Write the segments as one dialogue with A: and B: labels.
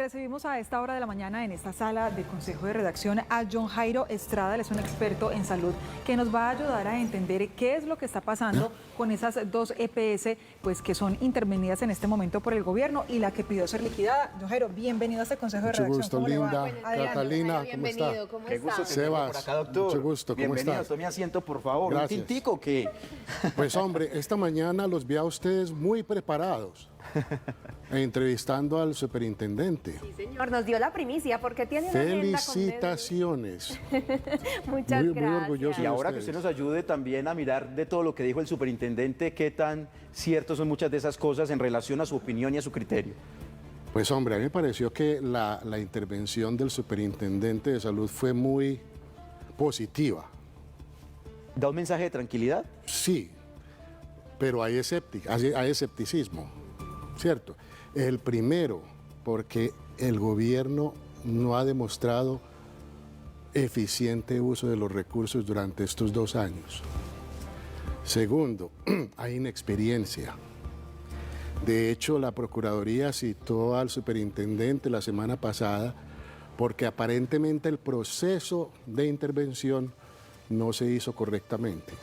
A: Recibimos a esta hora de la mañana en esta sala del Consejo de Redacción a John Jairo Estrada, él es un experto en salud que nos va a ayudar a entender qué es lo que está pasando con esas dos EPS pues, que son intervenidas en este momento por el gobierno y la que pidió ser liquidada. John Jairo, bienvenido a este Consejo de Redacción.
B: Mucho gusto, Linda. Catalina, ¿cómo está?
C: Qué gusto
B: Sebas,
C: por acá, doctor.
B: mucho gusto, ¿cómo
C: Bienvenido,
B: estás?
C: tome asiento, por favor.
B: Gracias.
C: ¿Un tintico qué?
B: Pues hombre, esta mañana los vi a ustedes muy preparados, entrevistando al superintendente.
D: Sí, señor, nos dio la primicia porque tiene una agenda con
B: Felicitaciones.
D: Muchas
B: Muy
D: gracias.
B: orgulloso
C: Y
B: de
C: ahora que
B: ustedes.
C: usted nos ayude también a mirar de todo lo que dijo el superintendente, qué tan ciertos son muchas de esas cosas en relación a su opinión y a su criterio.
B: Pues hombre, a mí me pareció que la intervención del superintendente de salud fue muy positiva.
C: ¿Da un mensaje de tranquilidad?
B: Sí, pero hay escepticismo, ¿cierto? El primero, porque el gobierno no ha demostrado eficiente uso de los recursos durante estos 2 años. Segundo, hay inexperiencia. De hecho, la Procuraduría citó al superintendente la semana pasada porque aparentemente el proceso de intervención no se hizo correctamente.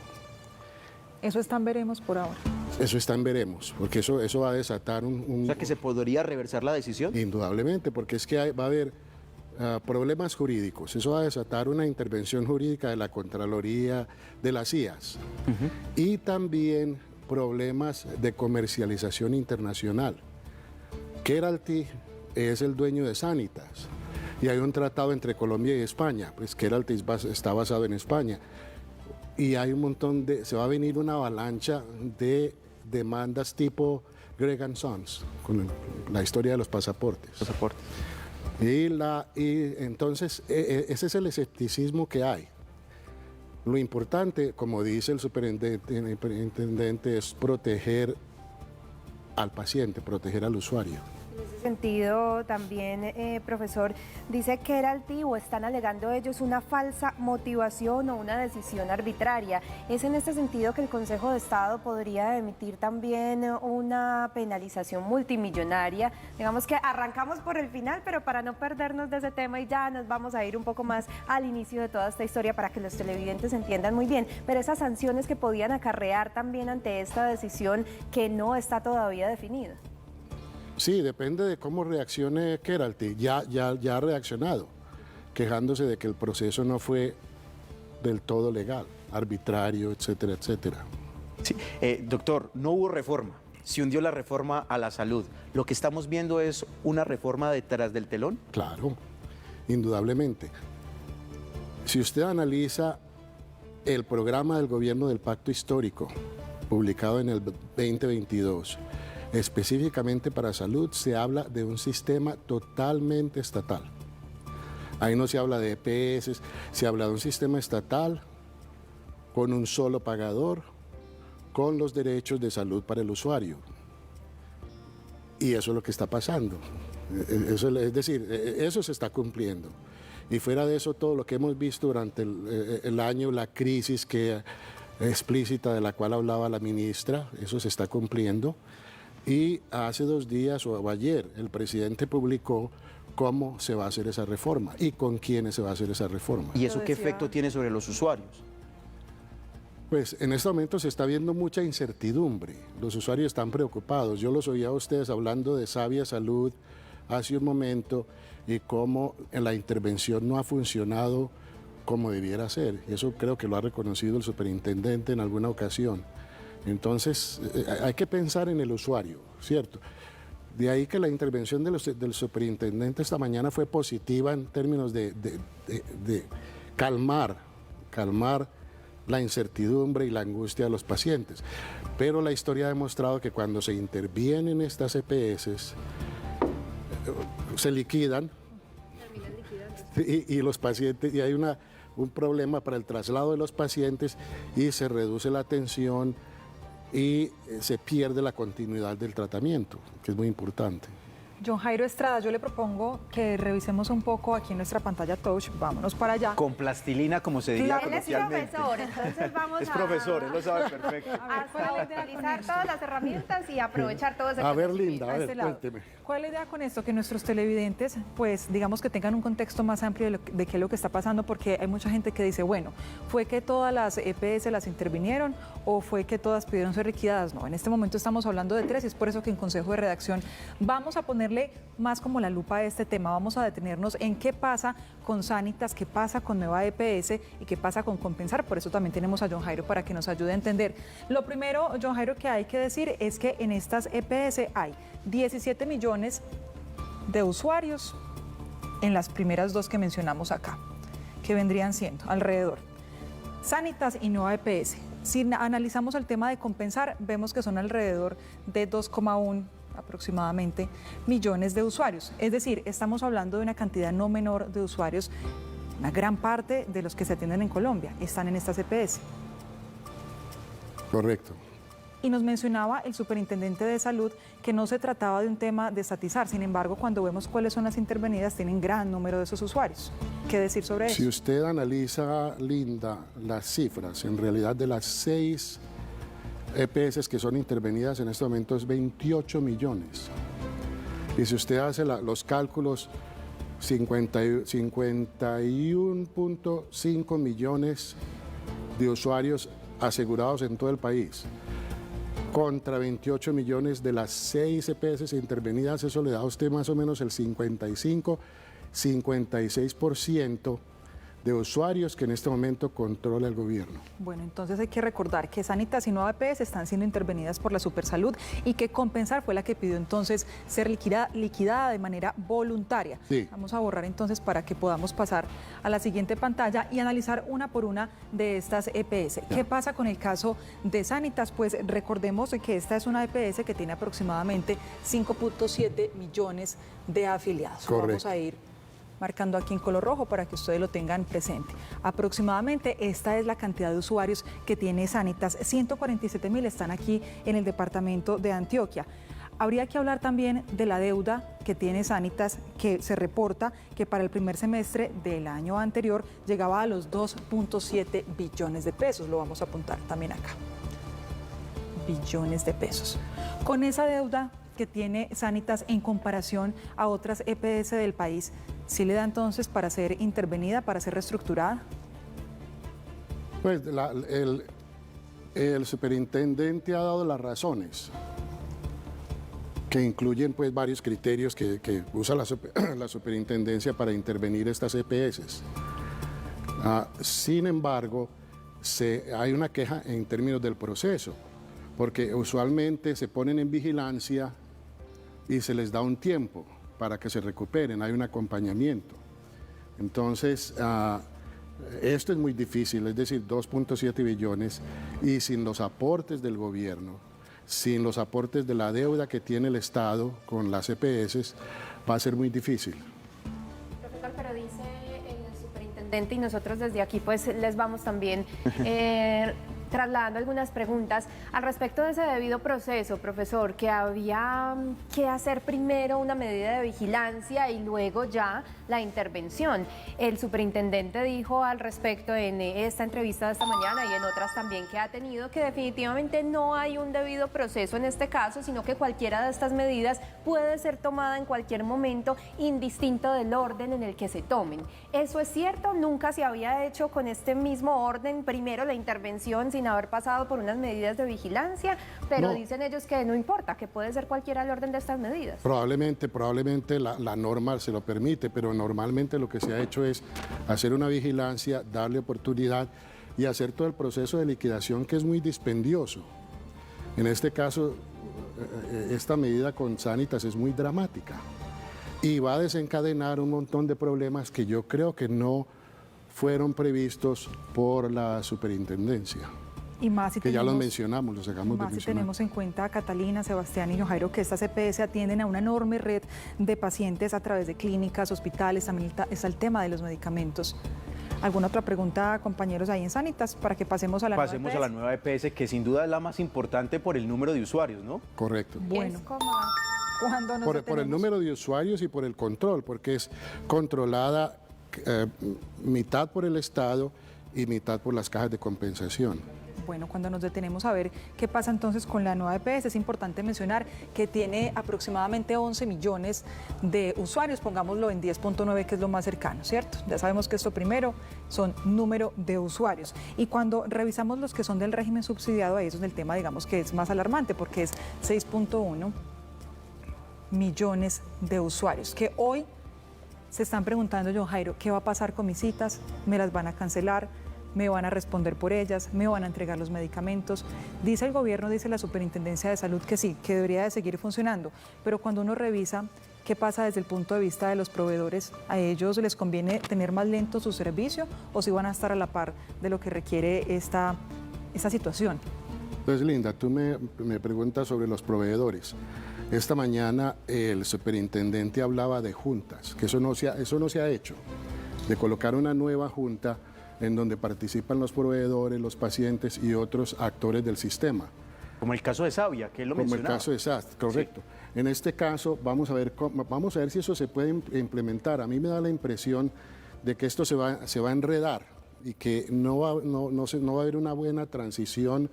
A: Eso está en veremos por ahora.
B: Eso está en veremos, porque eso va a desatar
C: O sea, que se podría reversar la decisión.
B: Indudablemente, porque es que va a haber problemas jurídicos. Eso va a desatar una intervención jurídica de la Contraloría, de las CIAs. Y también problemas de comercialización internacional. Keralty es el dueño de Sanitas y hay un tratado entre Colombia y España, pues Keralty está basado en España y hay un montón se va a venir una avalancha de demandas tipo Greg & Sons con la historia de los pasaportes. Y entonces ese es el escepticismo que hay. Lo importante, como dice el superintendente, es proteger al paciente, proteger al usuario.
D: En ese sentido, también, profesor, dice que Keralty o están alegando ellos una falsa motivación o una decisión arbitraria. ¿Es en este sentido que el Consejo de Estado podría emitir también una penalización multimillonaria? Digamos que arrancamos por el final, pero para no perdernos de ese tema y ya nos vamos a ir un poco más al inicio de toda esta historia para que los televidentes entiendan muy bien. Pero esas sanciones que podían acarrear también ante esta decisión que no está todavía definida.
B: Sí, depende de cómo reaccione Keralty. Ya ha reaccionado, quejándose de que el proceso no fue del todo legal, arbitrario, etcétera, etcétera.
C: Sí. Doctor, no hubo reforma. Se hundió la reforma a la salud. ¿Lo que estamos viendo es una reforma detrás del telón?
B: Claro, indudablemente. Si usted analiza el programa del gobierno del Pacto Histórico, publicado en el 2022, específicamente para salud, se habla de un sistema totalmente estatal. Ahí no se habla de EPS, se habla de un sistema estatal con un solo pagador, con los derechos de salud para el usuario. Y eso es lo que está pasando. Es decir, eso se está cumpliendo. Y fuera de eso, todo lo que hemos visto durante el año, la crisis explícita de la cual hablaba la ministra, eso se está cumpliendo. Y hace 2 días o ayer el presidente publicó cómo se va a hacer esa reforma y con quiénes se va a hacer esa reforma.
C: ¿Y eso qué efecto tiene sobre los usuarios?
B: Pues en este momento se está viendo mucha incertidumbre. Los usuarios están preocupados. Yo los oía a ustedes hablando de Sabia Salud hace un momento y cómo la intervención no ha funcionado como debiera ser. Y eso creo que lo ha reconocido el superintendente en alguna ocasión. Entonces, hay que pensar en el usuario, ¿cierto? De ahí que la intervención del superintendente esta mañana fue positiva en términos de calmar la incertidumbre y la angustia de los pacientes. Pero la historia ha demostrado que cuando se intervienen estas EPS, se liquidan y los pacientes, y hay un problema para el traslado de los pacientes y se reduce la atención y se pierde la continuidad del tratamiento, que es muy importante.
A: John Jairo Estrada, yo le propongo que revisemos un poco aquí en nuestra pantalla touch, vámonos para allá.
C: Con plastilina, como se diría
D: Él es
C: coloquialmente.
D: profesor, entonces vamos
C: Es profesor, él lo sabe perfecto.
D: a utilizar todas las herramientas y aprovechar todo ese
B: A ver,
D: conocimiento.
B: Linda, a
A: A
B: ver,
A: este lado.
B: cuénteme.
A: ¿Cuál es la idea con esto? Que nuestros televidentes, pues digamos que tengan un contexto más amplio de qué es lo que está pasando, porque hay mucha gente que dice, bueno, ¿fue que todas las EPS las intervinieron o fue que todas pidieron ser liquidadas? No, en este momento estamos hablando de 3 y es por eso que en Consejo de Redacción vamos a ponerle más como la lupa a este tema, vamos a detenernos en qué pasa con Sanitas, qué pasa con Nueva EPS y qué pasa con Compensar. Por eso también tenemos a John Jairo para que nos ayude a entender. Lo primero, John Jairo, que hay que decir es que en estas EPS hay 17 millones de usuarios en las primeras 2 que mencionamos acá, que vendrían siendo alrededor Sanitas y Nueva EPS. Si analizamos el tema de Compensar, vemos que son alrededor de 2,1 aproximadamente millones de usuarios. Es decir, estamos hablando de una cantidad no menor de usuarios. Una gran parte de los que se atienden en Colombia están en estas EPS.
B: Correcto.
A: Y nos mencionaba el superintendente de salud que no se trataba de un tema de estatizar. Sin embargo, cuando vemos cuáles son las intervenidas, tienen gran número de esos usuarios. ¿Qué decir sobre eso?
B: Si usted analiza, Linda, las cifras, en realidad de las 6 EPS que son intervenidas en este momento es 28 millones. Y si usted hace los cálculos, 51.5 millones de usuarios asegurados en todo el país, contra 28 millones de las 6 EPS intervenidas, eso le da a usted más o menos el 56% de usuarios que en este momento controla el gobierno.
A: Bueno, entonces hay que recordar que Sanitas y Nueva EPS están siendo intervenidas por la Supersalud y que Compensar fue la que pidió entonces ser liquidada de manera voluntaria.
B: Sí.
A: Vamos a borrar entonces para que podamos pasar a la siguiente pantalla y analizar una por una de estas EPS. ¿Qué pasa con el caso de Sanitas? Pues recordemos que esta es una EPS que tiene aproximadamente 5.7 millones de afiliados.
B: Correcto.
A: Vamos a ir marcando aquí en color rojo para que ustedes lo tengan presente. Aproximadamente esta es la cantidad de usuarios que tiene Sanitas. 147.000 están aquí en el departamento de Antioquia. Habría que hablar también de la deuda que tiene Sanitas, que se reporta que para el primer semestre del año anterior llegaba a los 2.7 billones de pesos. Lo vamos a apuntar también acá. Billones de pesos. Con esa deuda que tiene Sanitas en comparación a otras EPS del país, ¿sí le da entonces para ser intervenida, para ser reestructurada?
B: Pues el superintendente ha dado las razones, que incluyen pues varios criterios que usa la superintendencia para intervenir estas EPS. Sin embargo, hay una queja en términos del proceso, porque usualmente se ponen en vigilancia y se les da un tiempo para que se recuperen, hay un acompañamiento. Entonces, esto es muy difícil, es decir, 2.7 billones y sin los aportes del gobierno, sin los aportes de la deuda que tiene el Estado con las EPS, va a ser muy difícil.
D: Profesor, pero dice el superintendente y nosotros desde aquí pues les vamos también trasladando algunas preguntas al respecto de ese debido proceso, profesor, que había que hacer primero una medida de vigilancia y luego ya la intervención. El superintendente dijo al respecto en esta entrevista de esta mañana y en otras también que ha tenido que definitivamente no hay un debido proceso en este caso, sino que cualquiera de estas medidas puede ser tomada en cualquier momento, indistinto del orden en el que se tomen. ¿Eso es cierto? ¿Nunca se había hecho con este mismo orden, primero la intervención sin haber pasado por unas medidas de vigilancia? Pero
B: No.
D: dicen ellos que no importa, que puede ser cualquiera el orden de estas medidas.
B: Probablemente la norma se lo permite, pero normalmente lo que se ha hecho es hacer una vigilancia, darle oportunidad y hacer todo el proceso de liquidación, que es muy dispendioso. En este caso, esta medida con Sanitas es muy dramática y va a desencadenar un montón de problemas que yo creo que no fueron previstos por la superintendencia.
A: Y más si
B: Que ya los
A: tenemos-
B: mencionamos, los acabamos de
A: Más si
B: mencionar.
A: tenemos en cuenta a Catalina, Sebastián y Jairo, que estas EPS atienden a una enorme red de pacientes a través de clínicas, hospitales, también está el tema de los medicamentos. ¿Alguna otra pregunta, compañeros, ahí en Sanitas, para que pasemos a la nueva
C: Pasemos a
A: EPS?
C: la nueva EPS, que sin duda es la más importante por el número de usuarios, ¿no?
B: Correcto.
A: Bueno, Cuando nos
B: por el
A: detenemos-
B: número de usuarios y por el control, porque es controlada mitad por el Estado y mitad por las cajas de compensación.
A: Bueno, cuando nos detenemos a ver qué pasa entonces con la nueva EPS, es importante mencionar que tiene aproximadamente 11 millones de usuarios, pongámoslo en 10.9, que es lo más cercano, ¿cierto? Ya sabemos que esto primero son número de usuarios. Y cuando revisamos los que son del régimen subsidiado, ahí eso es el tema, digamos, que es más alarmante, porque es 6.1 millones de usuarios, que hoy se están preguntando, John Jairo, ¿qué va a pasar con mis citas? ¿Me las van a cancelar? ¿Me van a responder por ellas? ¿Me van a entregar los medicamentos? Dice el gobierno, dice la Superintendencia de Salud que sí, que debería de seguir funcionando, pero cuando uno revisa qué pasa desde el punto de vista de los proveedores, ¿a ellos les conviene tener más lento su servicio o si van a estar a la par de lo que requiere esta situación?
B: Entonces, Linda, tú me preguntas sobre los proveedores. Esta mañana el superintendente hablaba de juntas, que eso no se ha hecho, de colocar una nueva junta en donde participan los proveedores, los pacientes y otros actores del sistema.
C: Como el caso de Sabia, que él lo
B: Como
C: mencionaba.
B: el caso de SAS, correcto. Sí. En este caso vamos a ver si eso se puede implementar. A mí me da la impresión de que esto se va a enredar y que no va a haber una buena transición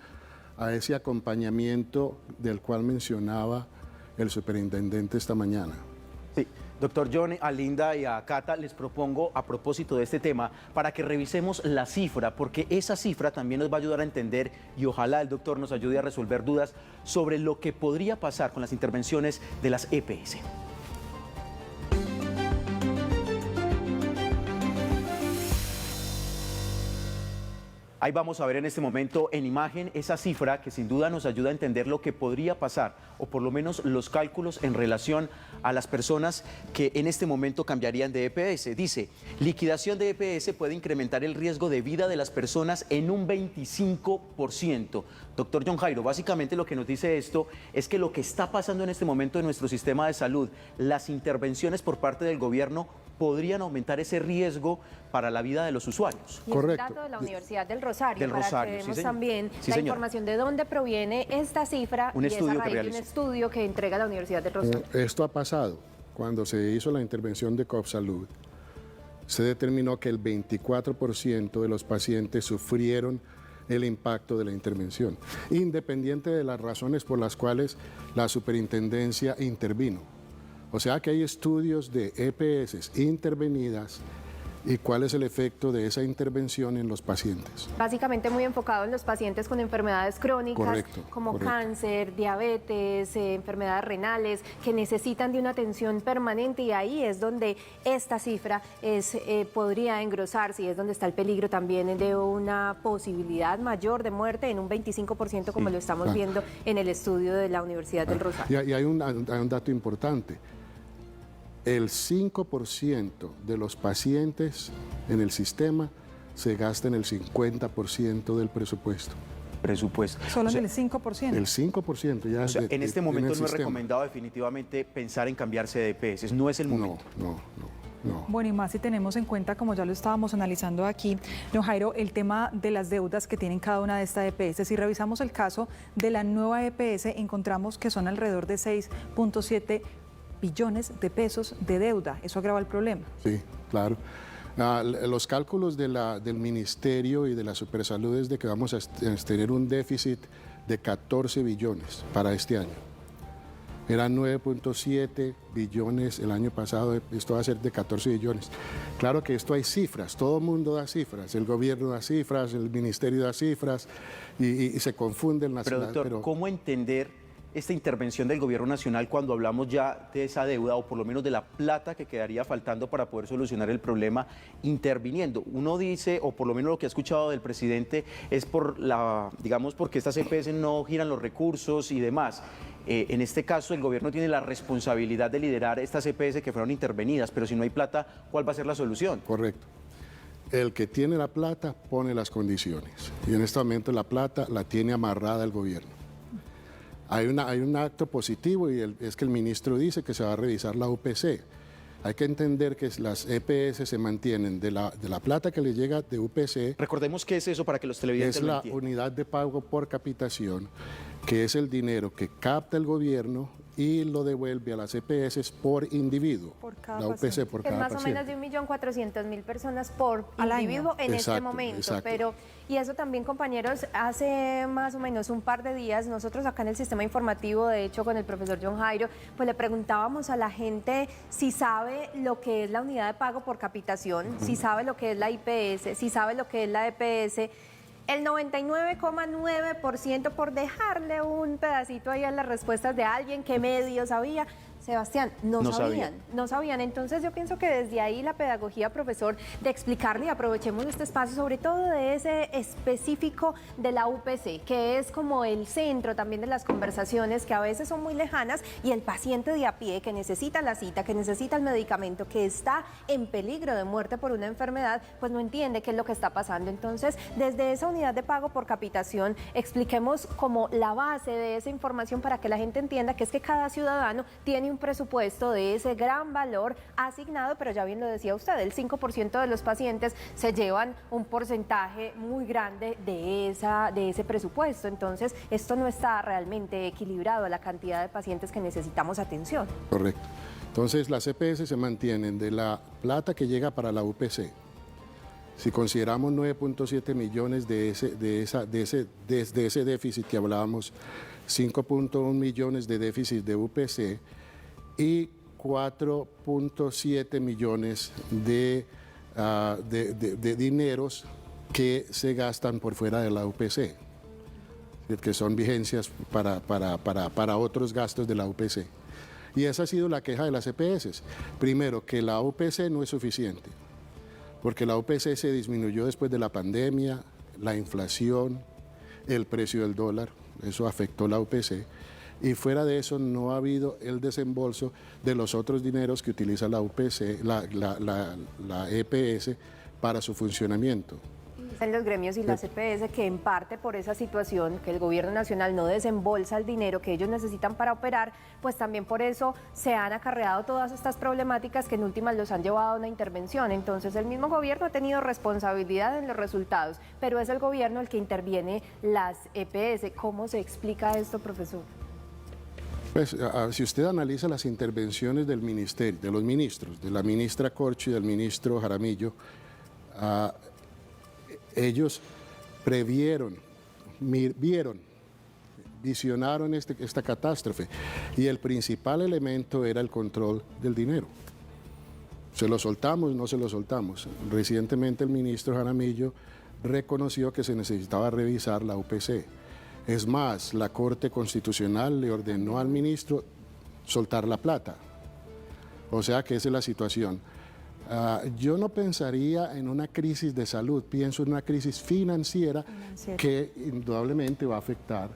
B: a ese acompañamiento del cual mencionaba el superintendente esta mañana.
C: Sí. Doctor John, a Linda y a Cata les propongo a propósito de este tema para que revisemos la cifra, porque esa cifra también nos va a ayudar a entender y ojalá el doctor nos ayude a resolver dudas sobre lo que podría pasar con las intervenciones de las EPS. Ahí vamos a ver en este momento en imagen esa cifra que sin duda nos ayuda a entender lo que podría pasar o por lo menos los cálculos en relación a las personas que en este momento cambiarían de EPS. Dice, liquidación de EPS puede incrementar el riesgo de vida de las personas en un 25%. Doctor John Jairo, básicamente lo que nos dice esto es que lo que está pasando en este momento en nuestro sistema de salud, las intervenciones por parte del gobierno podrían aumentar ese riesgo para la vida de los usuarios.
D: Y
B: Correcto.
D: es un dato de la Universidad del Rosario,
C: Del
D: para
C: Rosario,
D: que
C: sí,
D: veamos
C: señor.
D: también
C: Sí,
D: la
C: señor.
D: información de dónde proviene esta cifra
C: Un
D: y es
C: estudio
D: a
C: que
D: raíz de un
C: realizó.
D: estudio que entrega la Universidad del Rosario.
B: Esto ha pasado. Cuando se hizo la intervención de COPSalud, se determinó que el 24% de los pacientes sufrieron el impacto de la intervención, independiente de las razones por las cuales la superintendencia intervino. O sea que hay estudios de EPS intervenidas y cuál es el efecto de esa intervención en los pacientes.
D: Básicamente muy enfocado en los pacientes con enfermedades crónicas
B: Correcto,
D: como
B: correcto.
D: cáncer, diabetes, enfermedades renales, que necesitan de una atención permanente y ahí es donde esta cifra podría engrosarse y es donde está el peligro también de una posibilidad mayor de muerte en un 25% como lo estamos
B: claro.
D: viendo en el estudio de la Universidad del Rosario.
B: Y hay un dato importante. El 5% de los pacientes en el sistema se gasta en el 50% del presupuesto.
C: Presupuesto.
A: Solo
C: O sea,
A: en el 5%.
B: El 5% ya
C: o sea, en este momento
B: el
C: no es
B: sistema.
C: recomendado definitivamente pensar en cambiarse de EPS, no es el momento.
B: No.
A: Bueno, y más si tenemos en cuenta, como ya lo estábamos analizando aquí, don Jairo, el tema de las deudas que tienen cada una de estas EPS. Si revisamos el caso de la nueva EPS, encontramos que son alrededor de 6.7 billones de pesos de deuda. Eso agrava el problema.
B: Sí, claro. Los cálculos del Ministerio y de la Supersalud es de que vamos a tener un déficit de 14 billones para este año. Eran 9.7 billones el año pasado, esto va a ser de 14 billones. Claro que esto hay cifras, todo el mundo da cifras, el gobierno da cifras, el ministerio da cifras y se confunden las...
C: Pero doctor, ¿cómo entender esta intervención del gobierno nacional cuando hablamos ya de esa deuda o por lo menos de la plata que quedaría faltando para poder solucionar el problema interviniendo? Uno dice, o por lo menos lo que ha escuchado del presidente, es porque estas EPS no giran los recursos y demás. En este caso, el gobierno tiene la responsabilidad de liderar estas EPS que fueron intervenidas, pero si no hay plata, ¿cuál va a ser la solución?
B: Correcto. El que tiene la plata pone las condiciones y en este momento la plata la tiene amarrada el gobierno. Hay un acto positivo y es que el ministro dice que se va a revisar la UPC. Hay que entender que las EPS se mantienen de la plata que le llega de UPC.
C: Recordemos qué es eso para que los televidentes
B: Es
C: lo
B: la
C: entiendan.
B: unidad de pago por capitación, que es el dinero que capta el gobierno y lo devuelve a las EPS por individuo.
A: Por cada
B: la UPC
A: paciente.
B: por
D: Que es
B: cada
D: más o
B: paciente.
D: menos de 1.400.000 personas por
A: Al año.
D: individuo en este
B: Exacto,
D: momento.
B: exacto.
D: Pero, y eso también, compañeros, hace más o menos un par de días, nosotros acá en el sistema informativo, de hecho, con el profesor John Jairo, pues le preguntábamos a la gente si sabe lo que es la unidad de pago por capitación, si sabe lo que es la IPS, si sabe lo que es la EPS. El 99,9%, por dejarle un pedacito ahí a las respuestas de alguien, ¿qué medios había? Sebastián, no sabían. Entonces yo pienso que desde ahí la pedagogía, profesor, de explicarle, y aprovechemos este espacio, sobre todo de ese específico de la UPC, que es como el centro también de las conversaciones, que a veces son muy lejanas, y el paciente de a pie que necesita la cita, que necesita el medicamento, que está en peligro de muerte por una enfermedad, pues no entiende qué es lo que está pasando. Entonces, desde esa unidad de pago por capitación, expliquemos como la base de esa información para que la gente entienda que es que cada ciudadano tiene un presupuesto de ese gran valor asignado, pero ya bien lo decía usted, el 5% de los pacientes se llevan un porcentaje muy grande de ese presupuesto. Entonces, esto no está realmente equilibrado a la cantidad de pacientes que necesitamos atención.
B: Correcto. Entonces, las EPS se mantienen de la plata que llega para la UPC. Si consideramos 9.7 millones de ese déficit que hablábamos, 5.1 millones de déficit de UPC y 4.7 millones de dineros que se gastan por fuera de la UPC, que son vigencias para otros gastos de la UPC. Y esa ha sido la queja de las EPS. Primero, que la UPC no es suficiente, porque la UPC se disminuyó después de la pandemia, la inflación, el precio del dólar, eso afectó la UPC. Y fuera de eso no ha habido el desembolso de los otros dineros que utiliza la UPC, la EPS para su funcionamiento.
D: En los gremios y las EPS que en parte por esa situación que el gobierno nacional no desembolsa el dinero que ellos necesitan para operar, pues también por eso se han acarreado todas estas problemáticas que en últimas los han llevado a una intervención. Entonces el mismo gobierno ha tenido responsabilidad en los resultados, pero es el gobierno el que interviene las EPS. ¿Cómo se explica esto, profesor?
B: Pues si usted analiza las intervenciones del ministerio, de los ministros, de la ministra Corcho y del ministro Jaramillo, ellos previeron, visionaron esta catástrofe, y el principal elemento era el control del dinero. ¿Se lo soltamos? No se lo soltamos. Recientemente el ministro Jaramillo reconoció que se necesitaba revisar la UPC. Es más, la Corte Constitucional le ordenó al ministro soltar la plata. O sea que esa es la situación. Yo no pensaría en una crisis de salud, pienso en una crisis financiera que indudablemente va a afectar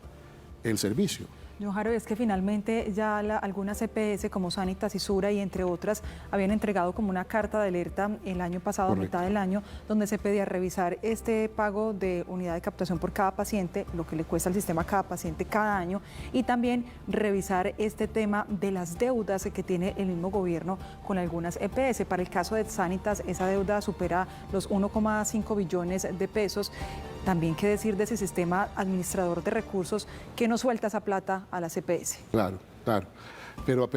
B: el servicio.
A: John Jairo, es que finalmente ya algunas EPS como Sanitas y Sura y entre otras habían entregado como una carta de alerta el año pasado, a mitad del año, donde se pedía revisar este pago de unidad de captación por cada paciente, lo que le cuesta al sistema a cada paciente cada año, y también revisar este tema de las deudas que tiene el mismo gobierno con algunas EPS. Para el caso de Sanitas, esa deuda supera los 1,5 billones de pesos. También qué decir de ese sistema administrador de recursos que no suelta esa plata a las EPS.
B: Claro, claro. Pero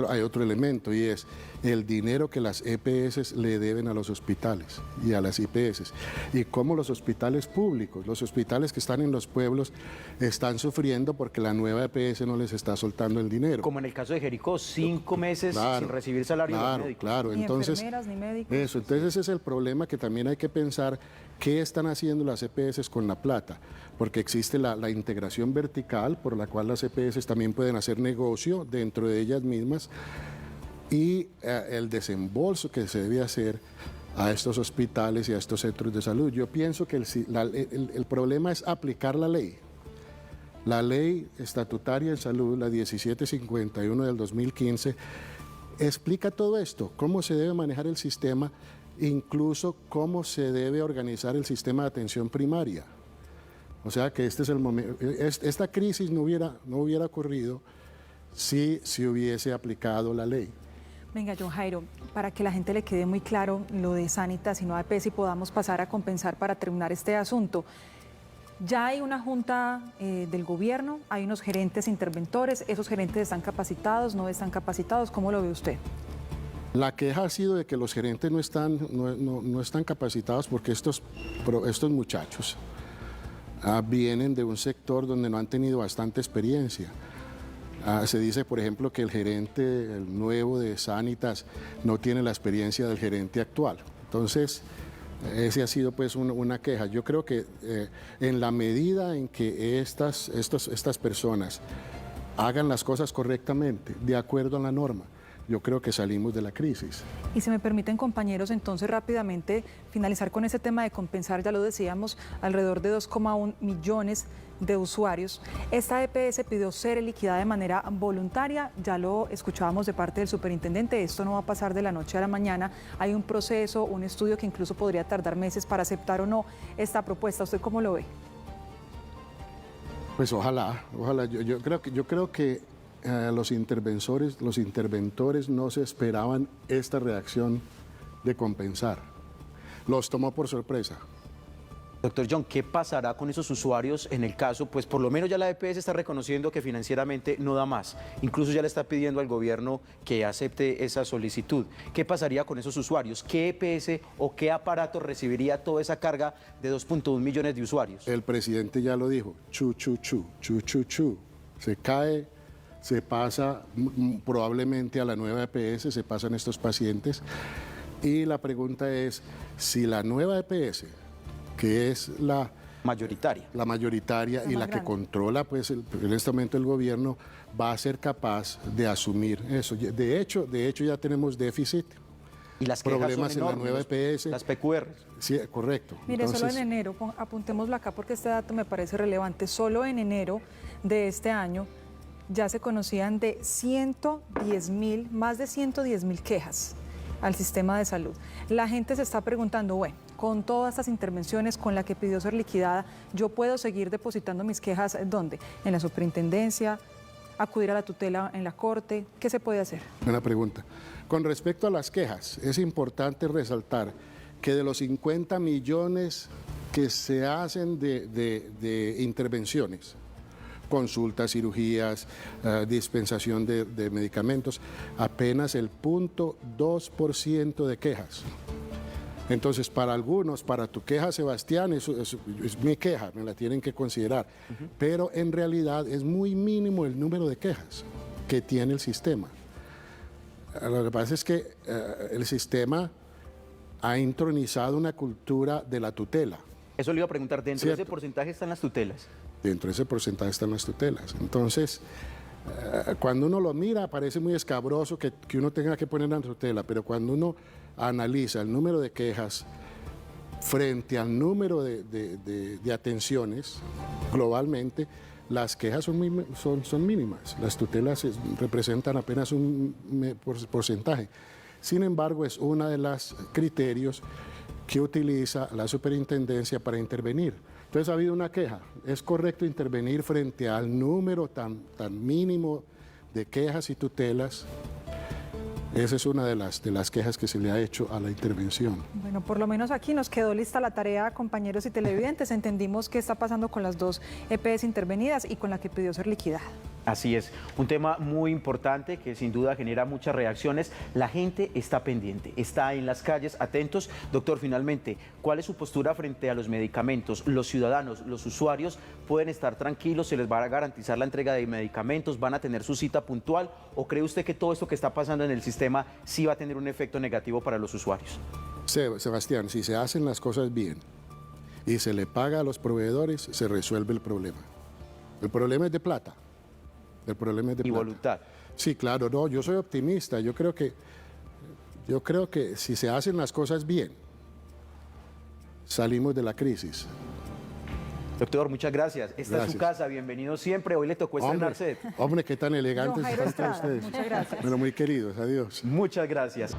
B: hay otro elemento, y es el dinero que las EPS le deben a los hospitales y a las IPS. Y cómo los hospitales públicos, los hospitales que están en los pueblos, están sufriendo porque la nueva EPS no les está soltando el dinero.
C: Como en el caso de Jericó, 5 meses sin recibir salario de los médicos.
B: Claro,
A: Ni
B: entonces,
A: enfermeras, ni médicos.
B: eso, entonces ese es el problema que también hay que pensar, qué están haciendo las EPS con la plata, porque existe la integración vertical por la cual las EPS también pueden hacer negocio dentro de ellas mismas, y el desembolso que se debe hacer a estos hospitales y a estos centros de salud. Yo pienso que el problema es aplicar la ley. La ley estatutaria en salud, la 1751 del 2015, explica todo esto, cómo se debe manejar el sistema, incluso cómo se debe organizar el sistema de atención primaria. O sea que este es el momento. Esta crisis no hubiera ocurrido si se hubiese aplicado la ley.
A: Venga, John Jairo, para que la gente le quede muy claro lo de Sanitas y no EPS y podamos pasar a compensar para terminar este asunto. Ya hay una junta del gobierno, hay unos gerentes interventores, ¿esos gerentes están capacitados, no están capacitados? ¿Cómo lo ve usted?
B: La queja ha sido de que los gerentes no están capacitados porque estos muchachos vienen de un sector donde no han tenido bastante experiencia. Se dice, por ejemplo, que el nuevo de Sanitas, no tiene la experiencia del gerente actual. Entonces, ese ha sido pues una queja. Yo creo que en la medida en que estas personas hagan las cosas correctamente, de acuerdo a la norma, yo creo que salimos de la crisis.
A: Y si me permiten, compañeros, entonces rápidamente finalizar con ese tema de compensar, ya lo decíamos, alrededor de 2,1 millones de usuarios. Esta EPS pidió ser liquidada de manera voluntaria, ya lo escuchábamos de parte del superintendente, esto no va a pasar de la noche a la mañana, hay un proceso, un estudio que incluso podría tardar meses para aceptar o no esta propuesta. ¿Usted cómo lo ve?
B: Pues ojalá. Yo creo que los interventores no se esperaban esta reacción de compensar. Los tomó por sorpresa.
C: Doctor John, ¿qué pasará con esos usuarios en el caso? Pues por lo menos ya la EPS está reconociendo que financieramente no da más. Incluso ya le está pidiendo al gobierno que acepte esa solicitud. ¿Qué pasaría con esos usuarios? ¿Qué EPS o qué aparato recibiría toda esa carga de 2,1 millones de usuarios?
B: El presidente ya lo dijo, chu. Se cae, se pasa probablemente a la nueva EPS, se pasan estos pacientes. Y la pregunta es, si la nueva EPS, que es la mayoritaria y la que controla pues en este momento el gobierno, va a ser capaz de asumir eso. De hecho ya tenemos déficit.
C: Y las
B: problemas
C: son enormes,
B: en la nueva EPS.
C: Las PQR.
B: Sí, correcto.
A: Mire, solo en enero, apuntémoslo acá porque este dato me parece relevante, solo en enero de este año ya se conocían de 110.000, más de 110.000 quejas al sistema de salud. La gente se está preguntando, bueno, con todas estas intervenciones, con la que pidió ser liquidada, ¿yo puedo seguir depositando mis quejas dónde? ¿En la superintendencia? ¿Acudir a la tutela en la corte? ¿Qué se puede hacer?
B: Buena pregunta. Con respecto a las quejas, es importante resaltar que de los 50 millones que se hacen de intervenciones, consultas, cirugías, dispensación de medicamentos, apenas el 0.2% de quejas. Entonces, para algunos, para tu queja, Sebastián, eso es mi queja, me la tienen que considerar. Pero en realidad es muy mínimo el número de quejas que tiene el sistema. Lo que pasa es que el sistema ha intronizado una cultura de la tutela.
C: Eso le iba a preguntar, ¿dentro de ese porcentaje están las tutelas? Dentro
B: de ese porcentaje están las tutelas. Entonces, cuando uno lo mira, parece muy escabroso que uno tenga que poner la tutela, pero cuando uno analiza el número de quejas frente al número de atenciones globalmente, las quejas son mínimas. Las tutelas representan apenas un porcentaje. Sin embargo, es uno de los criterios que utiliza la superintendencia para intervenir. Entonces ha habido una queja. ¿Es correcto intervenir frente al número tan mínimo de quejas y tutelas? Esa es una de las quejas que se le ha hecho a la intervención.
A: Bueno, por lo menos aquí nos quedó lista la tarea, compañeros y televidentes. Entendimos qué está pasando con las dos EPS intervenidas y con la que pidió ser liquidada.
C: Así es, un tema muy importante que sin duda genera muchas reacciones. La gente está pendiente, está en las calles, atentos. Doctor, finalmente, ¿cuál es su postura frente a los medicamentos? ¿Los ciudadanos, los usuarios pueden estar tranquilos? ¿Se les va a garantizar la entrega de medicamentos? ¿Van a tener su cita puntual? ¿O cree usted que todo esto que está pasando en el sistema sí va a tener un efecto negativo para los usuarios?
B: Sebastián, si se hacen las cosas bien y se le paga a los proveedores, se resuelve el problema. El problema es de plata. El problema es de plata.
C: Y voluntad.
B: Sí, claro, no, yo soy optimista. Yo creo que si se hacen las cosas bien, salimos de la crisis.
C: Doctor, muchas gracias. Esta es su casa, bienvenido siempre. Hoy le tocó estrenarse.
B: Hombre, qué tan elegantes
A: John Jairo
B: están
A: Estrada,
B: ustedes.
A: muchas gracias.
B: Bueno, muy queridos, adiós.
C: Muchas gracias.